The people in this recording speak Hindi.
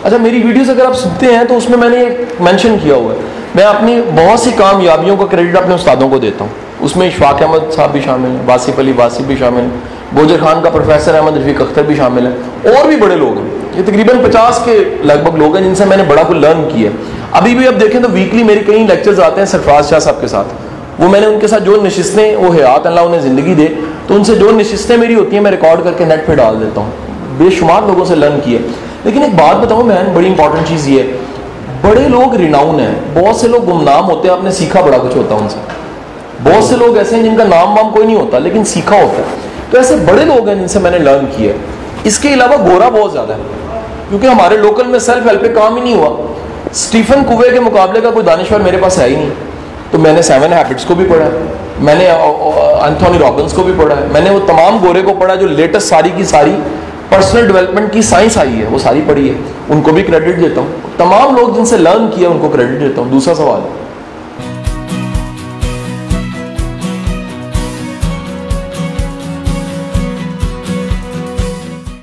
अच्छा, मेरी वीडियोस अगर आप सुनते हैं तो उसमें मैंने मेंशन किया हुआ है, मैं अपनी बहुत सी कामयाबियों का क्रेडिट अपने उस्तादों को देता हूँ। उसमें इशफाक अहमद साहब भी शामिल हैं, वासिफ अली वासिफ भी शामिल हैं, गोजर खान का प्रोफेसर अहमद रफीक अख्तर भी शामिल है, और भी बड़े लोग हैं। ये तकरीबन 50 के लगभग लोग हैं जिनसे मैंने बड़ा कुछ लर्न किया। अभी भी अब देखें तो वीकली मेरे कई लेक्चर्स आते हैं सरफराज शाह साहब के साथ, वो मैंने उनके साथ जो नशिस्तें, वो हयात अल्लाह उन्हें ज़िंदगी दे, तो उनसे जो नशिस्तें मेरी होती हैं मैं रिकॉर्ड करके नेट पे डाल देता हूँ। बेशुमार लोगों से लर्न किया। लेकिन एक बात बताऊँ मैं, बड़ी इंपॉर्टेंट चीज़ ये है, बड़े लोग रिनाउन हैं, बहुत से लोग गुमनाम होते हैं, आपने सीखा बड़ा कुछ होता है उनसे। बहुत से लोग ऐसे हैं जिनका नाम वाम कोई नहीं होता लेकिन सीखा होता है। तो ऐसे बड़े लोग हैं जिनसे मैंने लर्न किया। इसके अलावा गोरा बहुत ज़्यादा है, क्योंकि हमारे लोकल में सेल्फ हेल्प पे काम ही नहीं हुआ। स्टीफन कुवे के मुकाबले का कोई दानिश्वर मेरे पास है ही नहीं। तो मैंने 7 हैबिट्स को भी पढ़ा है, मैंने एंथोनी रॉबिन्स को भी पढ़ा है, मैंने वो तमाम गोरे को पढ़ा जो लेटेस्ट सारी की सारी पर्सनल डेवलपमेंट की साइंस आई है, वो सारी पढ़ी है, उनको भी क्रेडिट देता हूँ। तमाम लोग जिनसे लर्न किया उनको क्रेडिट देता हूँ। दूसरा सवाल,